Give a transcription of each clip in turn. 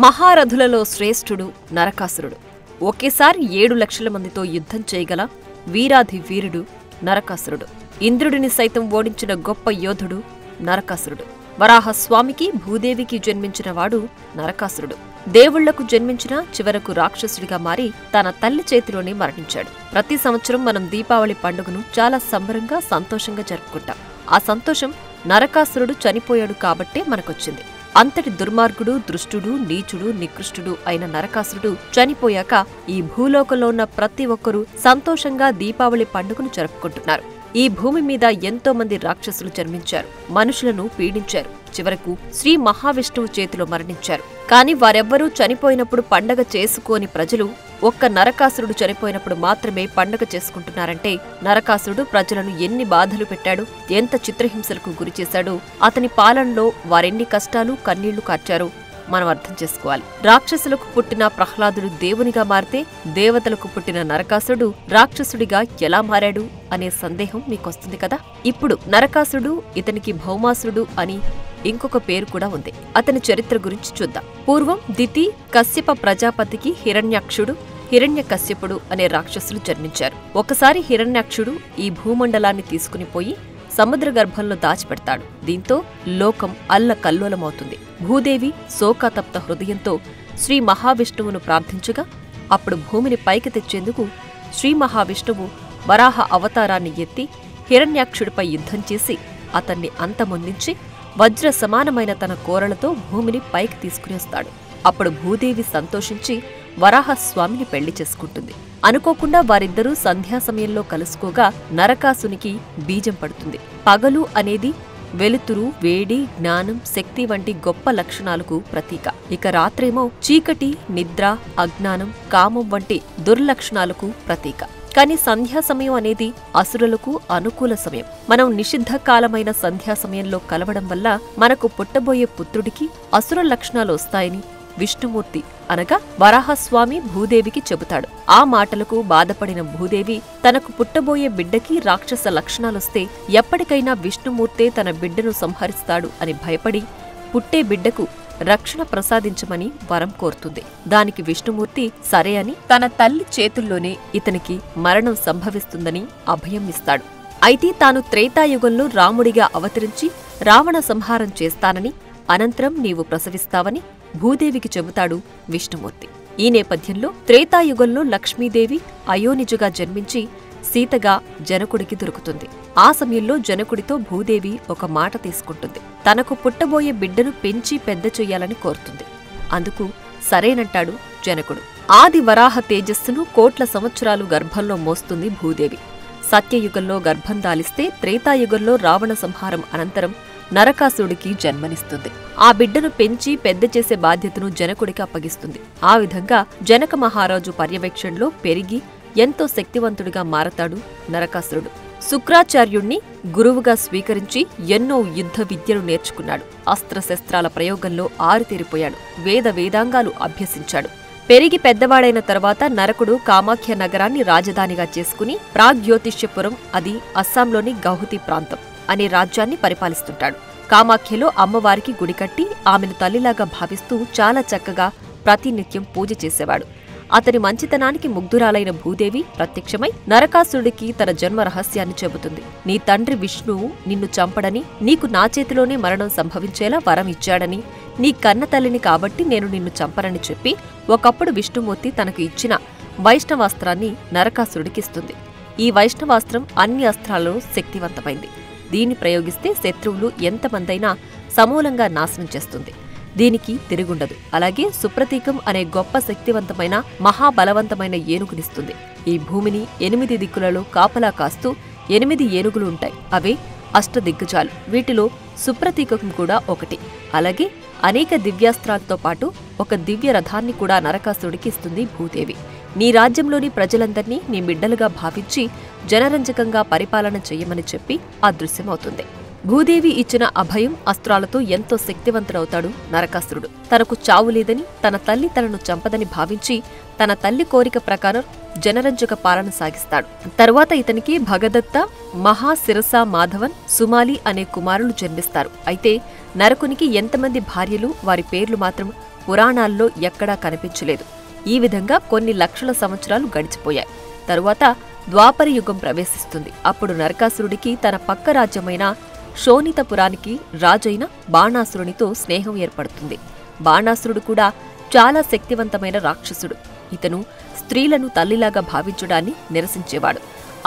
మహారథులలో శ్రేష్ఠుడు నరకాసురుడు. ఒకేసారి 7 లక్షల మందితో యుద్ధం చేయగల వీరాధి వీరుడు నరకాసురుడు. ఇంద్రుడిని సైతం ఓడించిన గొప్ప యోధుడు నరకాసురుడు. వరాహస్వామికి భూదేవికి జన్మించినవాడు నరకాసురుడు. దేవుళ్లకు జన్మించిన చివరకు రాక్షసుడిగా మారి తన తల్లి చేతిలోనే మరణించాడు. ప్రతి సంవత్సరం మనం దీపావళి పండుగను చాలా సంబరంగా సంతోషంగా జరుపుకుంటాం. ఆ సంతోషం నరకాసురుడు చనిపోయాడు కాబట్టే మనకొచ్చింది. అంతటి దుర్మార్గుడు, దుష్టుడు, నీచుడు, నికృష్టుడు అయిన నరకాసురుడు చనిపోయాక ఈ భూలోకంలో ఉన్న ప్రతి ఒక్కరూ సంతోషంగా దీపావళి పండుగను జరుపుకుంటున్నారు. ఈ భూమి మీద ఎంతో మంది రాక్షసులు జన్మించారు, మనుషులను పీడించారు, చివరకు శ్రీ మహావిష్ణువు చేతిలో మరణించారు. కాని వారెవ్వరూ చనిపోయినప్పుడు పండగ చేసుకోని ప్రజలు ఒక్క నరకాసురుడు చనిపోయినప్పుడు మాత్రమే పండగ చేసుకుంటున్నారంటే నరకాసురుడు ప్రజలను ఎన్ని బాధలు పెట్టాడు, ఎంత చిత్రహింసలకు గురిచేశాడో, అతని పాలనలో వారెన్ని కష్టాలు కన్నీళ్లు కార్చారో మనం అర్థం చేసుకోవాలి. రాక్షసులకు పుట్టిన ప్రహ్లాదుడు దేవునిగా మారితే దేవతలకు పుట్టిన నరకాసురుడు రాక్షసుడిగా ఎలా మారాడు అనే సందేహం మీకొస్తుంది కదా. ఇప్పుడు నరకాసురుడు, ఇతనికి భౌమాసురుడు అని ఇంకొక పేరు కూడా ఉంది. అతని చరిత్ర గురించి చూద్దాం. పూర్వం దితి, కశ్యప ప్రజాపతికి హిరణ్యాక్షుడు, హిరణ్యకశ్యపుడు అనే రాక్షసులు జన్మించారు. ఒకసారి హిరణ్యాక్షుడు ఈ భూమండలాన్ని తీసుకుని పోయి సముద్ర గర్భంలో దాచిపెడతాడు. దీంతో లోకం అల్లకల్లోలమవుతుంది. భూదేవి శోకతప్త హృదయంతో శ్రీ మహావిష్ణువును ప్రార్థించగా అప్పుడు భూమిని పైకి తెచ్చేందుకు శ్రీ మహావిష్ణువు వరాహ అవతారాన్ని ఎత్తి హిరణ్యాక్షుడిపై యుద్ధం చేసి అతన్ని అంతమొందించి వజ్ర సమానమైన తన కోరలతో భూమిని పైకి తీసుకుని వస్తాడు. అప్పుడు భూదేవి సంతోషించి వరాహస్వామిని పెళ్లి చేసుకుంటుంది. అనుకోకుండా వారిద్దరూ సంధ్యా సమయంలో కలుసుకోగా నరకాసునికి బీజం పడుతుంది. పగలు అనేది వెలుతురు, వేడి, జ్ఞానం, శక్తి వంటి గొప్ప లక్షణాలకు ప్రతీక. ఇక రాత్రేమో చీకటి, నిద్ర, అజ్ఞానం, కామం వంటి దుర్లక్షణాలకు ప్రతీక. కాని సంధ్యా సమయం అనేది అసురులకు అనుకూల సమయం. మనం నిషిద్ధ కాలమైన సంధ్యా సమయంలో కలవడం వల్ల మనకు పుట్టబోయే పుత్రుడికి అసుర లక్షణాలు వస్తాయని విష్ణుమూర్తి అనగా వరాహస్వామి భూదేవికి చెబుతాడు. ఆ మాటలకు బాధపడిన భూదేవి తనకు పుట్టబోయే బిడ్డకి రాక్షస లక్షణాలొస్తే ఎప్పటికైనా విష్ణుమూర్తే తన బిడ్డను సంహరిస్తాడు అని భయపడి పుట్టే బిడ్డకు రక్షణ ప్రసాదించమని వరం కోరుతుంది. దానికి విష్ణుమూర్తి సరే అని తన తల్లి చేతుల్లోనే ఇతనికి మరణం సంభవిస్తుందని అభయం ఇస్తాడు. అయితే తాను త్రేతాయుగంలో రాముడిగా అవతరించి రావణ సంహారం చేస్తానని, అనంతరం నీవు ప్రసవిస్తావని భూదేవికి చెబుతాడు విష్ణుమూర్తి. ఈ నేపథ్యంలో త్రేతాయుగంలో లక్ష్మీదేవి అయోనిజుగా జన్మించి సీతగా జనకుడికి దొరుకుతుంది. ఆ సమయంలో జనకుడితో భూదేవి ఒక మాట తీసుకుంటుంది. తనకు పుట్టబోయే బిడ్డను పెంచి పెద్ద చెయ్యాలని కోరుతుంది. అందుకు సరేనంటాడు జనకుడు. ఆది వరాహ తేజస్సును కోట్ల సంవత్సరాలు గర్భంలో మోస్తుంది భూదేవి. సత్యయుగంలో గర్భం దాలిస్తే త్రేతాయుగంలో రావణ సంహారం అనంతరం నరకాసురుడికి జన్మనిస్తుంది. ఆ బిడ్డను పెంచి పెద్ద చేసే బాధ్యతను జనకుడికి అప్పగిస్తుంది. ఆ విధంగా జనక మహారాజు పర్యవేక్షణలో పెరిగి ఎంతో శక్తివంతుడిగా మారతాడు నరకాసురుడు. శుక్రాచార్యుణ్ణి గురువుగా స్వీకరించి ఎన్నో యుద్ధ విద్యలు నేర్చుకున్నాడు. అస్త్రశస్త్రాల ప్రయోగంలో ఆరితేరిపోయాడు. వేదాంగాలు అభ్యసించాడు. పెరిగి పెద్దవాడైన తర్వాత నరకుడు కామాఖ్య నగరాన్ని రాజధానిగా చేసుకుని ప్రాగ్జ్యోతిష్యపురం, అది అస్సాంలోని గౌహతి ప్రాంతం అనే రాజ్యాన్ని పరిపాలిస్తుంటాడు. కామాఖ్యలో అమ్మవారికి గుడి కట్టి ఆమెను తల్లిలాగా భావిస్తూ చాలా చక్కగా ప్రతినిత్యం పూజ చేసేవాడు. అతని మంచితనానికి ముగ్ధురాలైన భూదేవి ప్రత్యక్షమై నరకాసురుడికి తన జన్మ రహస్యాన్ని చెబుతుంది. నీ తండ్రి విష్ణువు నిన్ను చంపడని, నీకు నా చేతిలోనే మరణం సంభవించేలా వరం ఇచ్చాడని, నీ కన్న తల్లిని కాబట్టి నేను నిన్ను చంపనని చెప్పి ఒకప్పుడు విష్ణుమూర్తి తనకు ఇచ్చిన వైష్ణవాస్త్రాన్ని నరకాసురుడికిస్తుంది. ఈ వైష్ణవాస్త్రం అన్ని అస్త్రాలలో శక్తివంతమైంది. దీన్ని ప్రయోగిస్తే శత్రువులు ఎంతమందైనా సమూలంగా నాశనం చేస్తుంది. దీనికి తిరుగుండదు. అలాగే సుప్రతీకం అనే గొప్ప శక్తివంతమైన మహాబలవంతమైన ఏనుగునిస్తుంది. ఈ భూమిని 8 దిక్కులలో కాపలా కాస్తూ 8 ఏనుగులు ఉంటాయి. అవే అష్టదిగ్గజాలు. వీటిలో సుప్రతీకం కూడా ఒకటి. అలాగే అనేక దివ్యాస్త్రాలతో పాటు ఒక దివ్య రథాన్ని కూడా నరకాసురుడికి ఇస్తుంది భూదేవి. నీ రాజ్యంలోని ప్రజలందర్నీ నీ బిడ్డలుగా భావించి జనరంజకంగా పరిపాలన చెయ్యమని చెప్పి అదృశ్యమవుతుంది. భూదేవి ఇచ్చిన అభయం, అస్త్రాలతో ఎంతో శక్తివంతుడవుతాడు నరకాసురుడు. తనకు చావు లేదని, తన తల్లి తనను చంపదని భావించి తన తల్లి కోరిక ప్రకారం జనరంజక పాలన సాగిస్తాడు. తరువాత ఇతనికి భగదత్త, మహాశిరస మాధవన్, సుమాలి అనే కుమారులు జన్మిస్తారు. అయితే నరకునికి ఎంతమంది భార్యలు, వారి పేర్లు మాత్రం పురాణాల్లో ఎక్కడా కనిపించలేదు. ఈ విధంగా కొన్ని లక్షల సంవత్సరాలు గడిచిపోయాయి. తరువాత ద్వాపర యుగం ప్రవేశిస్తుంది. అప్పుడు నరకాసురుడికి తన పక్క రాజ్యమైన శోణితపురానికి రాజైన బాణాసురునితో స్నేహం ఏర్పడుతుంది. బాణాసురుడు కూడా చాలా శక్తివంతమైన రాక్షసుడు. ఇతను స్త్రీలను తల్లిలాగా భావించడాన్ని నిరసించేవాడు.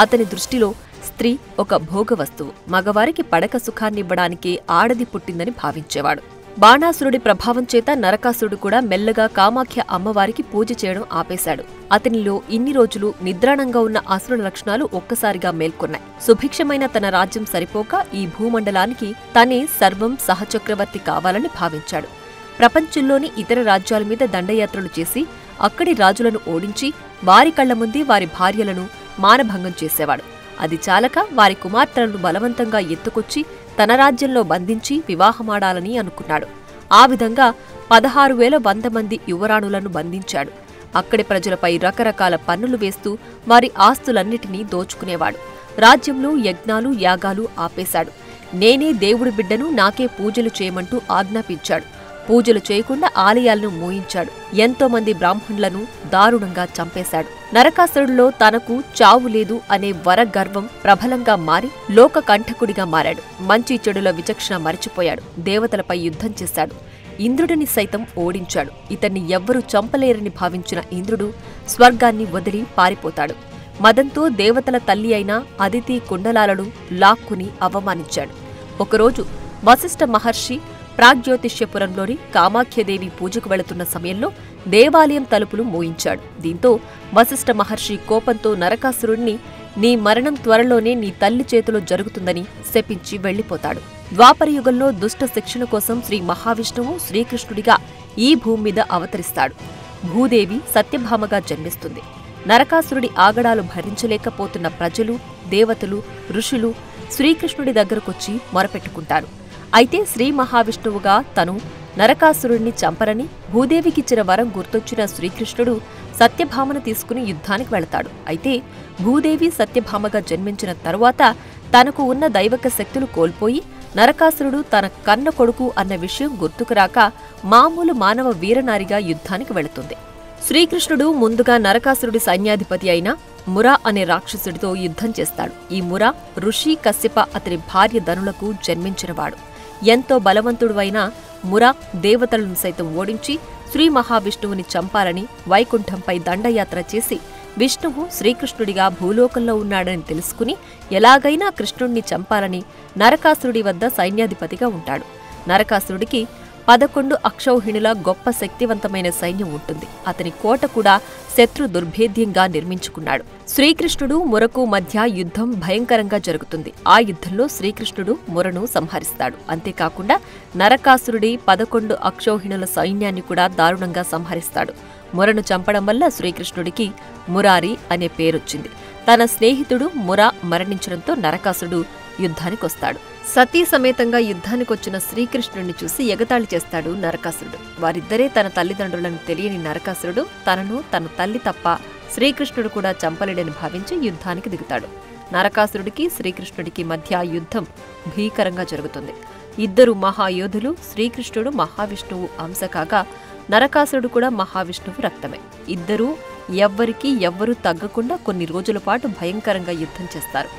అతని దృష్టిలో స్త్రీ ఒక భోగ వస్తువు, మగవారికి పడక సుఖాన్నివ్వడానికి ఆడది పుట్టిందని భావించేవాడు. బాణాసురుడి ప్రభావం చేత నరకాసురుడు కూడా మెల్లగా కామాఖ్య అమ్మవారికి పూజ చేయడం ఆపేశాడు. అతనిలో ఇన్ని రోజులు నిద్రాణంగా ఉన్న అసురుల లక్షణాలు ఒక్కసారిగా మేల్కొన్నాయి. సుభిక్షమైన తన రాజ్యం సరిపోక ఈ భూమండలానికి తనే సర్వం సహచక్రవర్తి కావాలని భావించాడు. ప్రపంచంలోని ఇతర రాజ్యాల మీద దండయాత్రలు చేసి అక్కడి రాజులను ఓడించి వారి కళ్ల ముందే వారి భార్యలను మానభంగం చేసేవాడు. అది చాలక వారి కుమార్తెలను బలవంతంగా ఎత్తుకొచ్చి తన రాజ్యంలో బంధించి వివాహమాడాలని అనుకున్నాడు. ఆ విధంగా 16,100 మంది యువరాణులను బంధించాడు. అక్కడి ప్రజలపై రకరకాల పన్నులు వేస్తూ వారి ఆస్తులన్నిటినీ దోచుకునేవాడు. రాజ్యంలో యజ్ఞాలు, యాగాలు ఆపేశాడు. నేనే దేవుడి బిడ్డను, నాకే పూజలు చేయమంటూ ఆజ్ఞాపించాడు. పూజలు చేయకుండా ఆలయాలను మూయించాడు. ఎంతో మంది బ్రాహ్మణులను దారుణంగా చంపేశాడు. నరకాసురుడిలో తనకు చావు లేదు అనే వరగర్వం ప్రబలంగా మారి లోక కంఠకుడిగా మారాడు. మంచి చెడుల విచక్షణ మరిచిపోయాడు. దేవతలపై యుద్ధం చేశాడు. ఇంద్రుడిని సైతం ఓడించాడు. ఇతన్ని ఎవ్వరూ చంపలేరని భావించిన ఇంద్రుడు స్వర్గాన్ని వదిలి పారిపోతాడు. మదంతో దేవతల తల్లి అయిన అదితి కుండలాలను లాక్కుని అవమానించాడు. ఒకరోజు వశిష్ఠ మహర్షి ప్రాగ్జ్యోతిష్యపురంలోని కామాఖ్యదేవి పూజకు వెళుతున్న సమయంలో దేవాలయం తలుపులు మోయించాడు. దీంతో వశిష్ఠ మహర్షి కోపంతో నరకాసురుణ్ణి నీ మరణం త్వరలోనే నీ తల్లి చేతిలో జరుగుతుందని శపించి వెళ్లిపోతాడు. ద్వాపరయుగంలో దుష్ట శిక్షణ కోసం శ్రీ మహావిష్ణువు శ్రీకృష్ణుడిగా ఈ భూమి మీద అవతరిస్తాడు. భూదేవి సత్యభామగా జన్మిస్తుంది. నరకాసురుడి ఆగడాలు భరించలేకపోతున్న ప్రజలు, దేవతలు, ఋషులు శ్రీకృష్ణుడి దగ్గరకొచ్చి మొరపెట్టుకుంటారు. అయితే శ్రీ మహావిష్ణువుగా తను నరకాసురుణ్ణి చంపరని భూదేవికిచ్చిన వరం గుర్తొచ్చిన శ్రీకృష్ణుడు సత్యభామను తీసుకుని యుద్ధానికి వెళతాడు. అయితే భూదేవి సత్యభామగా జన్మించిన తరువాత తనకు ఉన్న దైవక శక్తులు కోల్పోయి నరకాసురుడు తన కన్న కొడుకు అన్న విషయం గుర్తుకురాక మామూలు మానవ వీరనారిగా యుద్ధానికి వెళుతుంది. శ్రీకృష్ణుడు ముందుగా నరకాసురుడి సైన్యాధిపతి అయిన మురా అనే రాక్షసుడితో యుద్ధం చేస్తాడు. ఈ మురా ఋషి కశ్యప అతని భార్య ధనులకు జన్మించినవాడు. ఎంతో బలవంతుడు అయిన మురా దేవతలను సైతం ఓడించి శ్రీ మహావిష్ణువుని చంపాలని వైకుంఠంపై దండయాత్ర చేసి విష్ణువు శ్రీకృష్ణుడిగా భూలోకంలో ఉన్నాడని తెలుసుకుని ఎలాగైనా కృష్ణుణ్ణి చంపాలని నరకాసురుడి వద్ద సైన్యాధిపతిగా ఉంటాడు. నరకాసురుడికి 11 అక్షౌహిణుల గొప్ప శక్తివంతమైన సైన్యం ఉంటుంది. అతని కోట కూడా శత్రు దుర్భేద్యంగా నిర్మించుకున్నాడు. శ్రీకృష్ణుడు మురకు మధ్య యుద్ధం భయంకరంగా జరుగుతుంది. ఆ యుద్ధంలో శ్రీకృష్ణుడు మురను సంహరిస్తాడు. అంతేకాకుండా నరకాసురుడి 11 అక్షౌహిణుల సైన్యాన్ని కూడా దారుణంగా సంహరిస్తాడు. మురను చంపడం వల్ల శ్రీకృష్ణుడికి మురారి అనే పేరొచ్చింది. తన స్నేహితుడు మురా మరణించడంతో నరకాసురుడు యుద్ధానికొస్తాడు. సతీ సమేతంగా యుద్ధానికొచ్చిన శ్రీకృష్ణుడిని చూసి ఎగతాళి చేస్తాడు నరకాసురుడు. వారిద్దరే తన తల్లిదండ్రులను తెలియని నరకాసురుడు తనను తన తల్లి తప్ప శ్రీకృష్ణుడు కూడా చంపలేడని భావించి యుద్ధానికి దిగుతాడు. నరకాసురుడికి శ్రీకృష్ణుడికి మధ్య యుద్ధం భీకరంగా జరుగుతుంది. ఇద్దరు మహాయోధులు. శ్రీకృష్ణుడు మహావిష్ణువు అంశ కాగా నరకాసురుడు కూడా మహావిష్ణువు రక్తమే. ఇద్దరూ ఎవ్వరూ తగ్గకుండా కొన్ని రోజుల పాటు భయంకరంగా యుద్ధం చేస్తారు.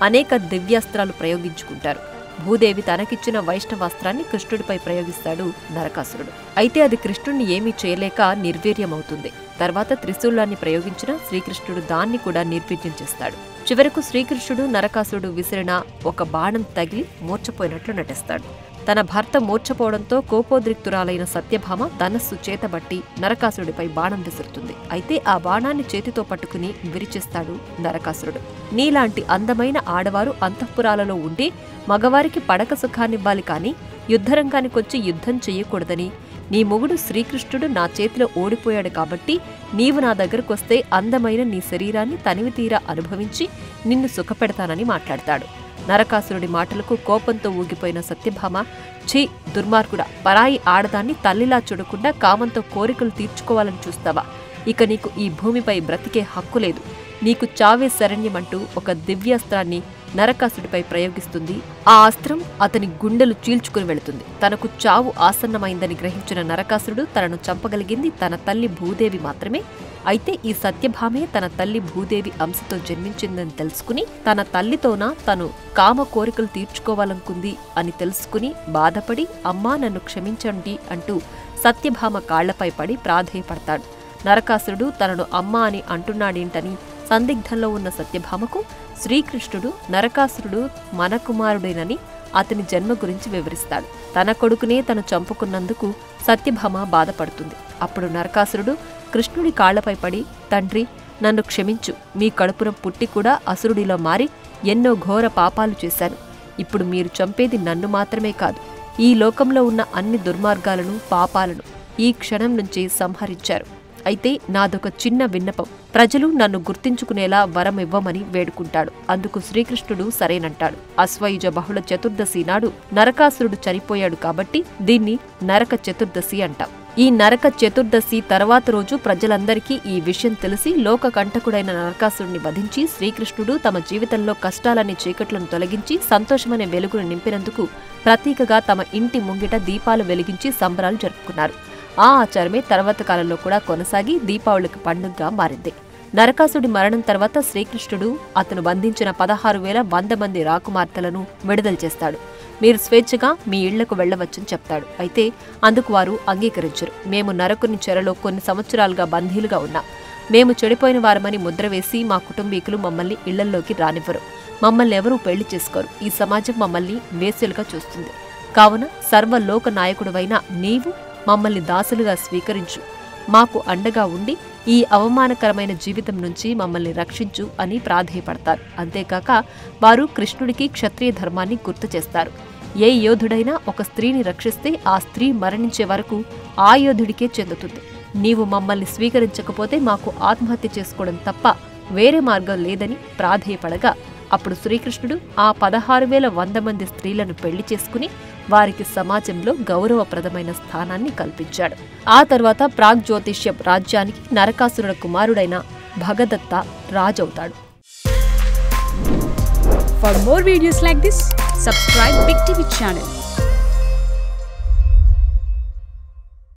అనేక దివ్యాస్త్రాలు ప్రయోగించుకుంటారు. భూదేవి తనకిచ్చిన వైష్ణవాస్త్రాన్ని కృష్ణుడిపై ప్రయోగిస్తాడు నరకాసురుడు. అయితే అది కృష్ణుణ్ణి ఏమీ చేయలేక నిర్వీర్యమవుతుంది. తర్వాత త్రిశూలాన్ని ప్రయోగించిన శ్రీకృష్ణుడు దాన్ని కూడా నిర్వీర్యం చేస్తాడు. చివరకు శ్రీకృష్ణుడు నరకాసురుడు విసిరిన ఒక బాణం తగిలి మూర్ఛపోయినట్లు నటిస్తాడు. తన భర్త మూర్ఛపోవడంతో కోపోద్రిక్తురాలైన సత్యభామ ధనస్సు చేతబట్టి నరకాసురుడిపై బాణం విసురుతుంది. అయితే ఆ బాణాన్ని చేతితో పట్టుకుని విరిచేస్తాడు నరకాసురుడు. నీలాంటి అందమైన ఆడవారు అంతఃపురాలలో ఉండి మగవారికి పడక సుఖాన్నివ్వాలి కాని యుద్ధరంగానికొచ్చి యుద్ధం చెయ్యకూడదని, నీ మొగుడు శ్రీకృష్ణుడు నా చేతిలో ఓడిపోయాడు కాబట్టి నీవు నా దగ్గరకొస్తే అందమైన నీ శరీరాన్ని తనివితీరా అనుభవించి నిన్ను సుఖపెడతానని మాట్లాడతాడు. నరకాసురుడి మాటలకు కోపంతో ఊగిపోయిన సత్యభామ, ఛీ దుర్మార్గుడా, పరాయి ఆడదాన్ని తల్లిలా చూడకుండా కామంతో కోరికలు తీర్చుకోవాలని చూస్తావా? ఇక నీకు ఈ భూమిపై బ్రతికే హక్కు లేదు. నీకు చావే శరణ్యమంటూ ఒక దివ్యాస్త్రాన్ని నరకాసుడిపై ప్రయోగిస్తుంది. ఆ అస్త్రం అతని గుండెలు చీల్చుకుని వెళుతుంది. తనకు చావు ఆసన్నమైందని గ్రహించిన నరకాసురుడు తనను చంపగలిగింది తన తల్లి భూదేవి మాత్రమే. అయితే ఈ సత్యభామే తన తల్లి భూదేవి అంశతో జన్మించిందని తెలుసుకుని తన తల్లితోన తను కామ కోరికలు తీర్చుకోవాలనుకుంది అని తెలుసుకుని బాధపడి అమ్మా నన్ను క్షమించండి అంటూ సత్యభామ కాళ్లపై పడి ప్రాధేయపడతాడు. నరకాసురుడు తనను అమ్మా అని అంటున్నాడేంటని సందిగ్ధంలో ఉన్న సత్యభామకు శ్రీకృష్ణుడు నరకాసురుడు మన కుమారుడేనని అతని జన్మ గురించి వివరిస్తాడు. తన కొడుకునే తను చంపుకున్నందుకు సత్యభామ బాధపడుతుంది. అప్పుడు నరకాసురుడు కృష్ణుడి కాళ్లపై పడి, తండ్రి నన్ను క్షమించు, మీ కడుపున పుట్టి కూడా అసురుడిలో మారి ఎన్నో ఘోర పాపాలు చేశాను. ఇప్పుడు మీరు చంపేది నన్ను మాత్రమే కాదు, ఈ లోకంలో ఉన్న అన్ని దుర్మార్గాలను పాపాలను ఈ క్షణం నుంచి సంహరించారు. అయితే నాదొక చిన్న విన్నపం, ప్రజలు నన్ను గుర్తించుకునేలా వరం ఇవ్వమని వేడుకుంటాడు. అందుకు శ్రీకృష్ణుడు సరేనంటాడు. అశ్వయుజ బహుళ చతుర్దశి నాడు నరకాసురుడు చనిపోయాడు కాబట్టి దీన్ని నరక చతుర్దశి అంటాం. ఈ నరక చతుర్దశి తర్వాత రోజు ప్రజలందరికీ ఈ విషయం తెలిసి లోకకంటకుడైన నరకాసురుడిని వధించి శ్రీకృష్ణుడు తమ జీవితంలో కష్టాలనే చీకట్లను తొలగించి సంతోషమనే వెలుగును నింపినందుకు ప్రతీకగా తమ ఇంటి ముంగిట దీపాలు వెలిగించి సంబరాలు జరుపుకున్నారు. ఆ ఆచారమే తర్వాత కాలంలో కూడా కొనసాగి దీపావళికి పండుగగా మారింది. నరకాసుడి మరణం తర్వాత శ్రీకృష్ణుడు అతను బంధించిన 16,100 మంది రాకుమార్తెలను విడుదల చేస్తాడు. మీరు స్వేచ్ఛగా మీ ఇళ్లకు వెళ్లవచ్చని చెప్తాడు. అయితే అందుకు వారు అంగీకరించరు. మేము నరకుని చెరలో కొన్ని సంవత్సరాలుగా బందీలుగా ఉన్నాం. మేము చెడిపోయిన వారమని ముద్ర వేసి మా కుటుంబీకులు మమ్మల్ని ఇళ్లల్లోకి రానివ్వరు. మమ్మల్ని ఎవరూ పెళ్లి చేసుకోరు. ఈ సమాజం మమ్మల్ని వేశ్యలుగా చూస్తుంది. కావున సర్వలోక నాయకుడివైన నీవు మమ్మల్ని దాసులుగా స్వీకరించు, మాకు అండగా ఉండి ఈ అవమానకరమైన జీవితం నుంచి మమ్మల్ని రక్షించు అని ప్రాధేయపడతారు. అంతేకాక వారు కృష్ణుడికి క్షత్రియ ధర్మాన్ని గుర్తు చేస్తారు. ఏ యోధుడైనా ఒక స్త్రీని రక్షిస్తే ఆ స్త్రీ మరణించే వరకు ఆ యోధుడికే చెందుతుంది. నీవు మమ్మల్ని స్వీకరించకపోతే మాకు ఆత్మహత్య చేసుకోవడం తప్ప వేరే మార్గం లేదని ప్రాధేయపడగా అప్పుడు శ్రీకృష్ణుడు ఆ 16,100 మంది స్త్రీలను పెళ్లి చేసుకుని వారికి సమాజంలో గౌరవప్రదమైన స్థానాన్ని కల్పించాడు. ఆ తర్వాత ప్రాగ్జ్యోతిష్య రాజ్యానికి నరకాసురుడ కుమారుడైన భగదత్త రాజవుతాడు. For more videos like this, subscribe Big TV channel.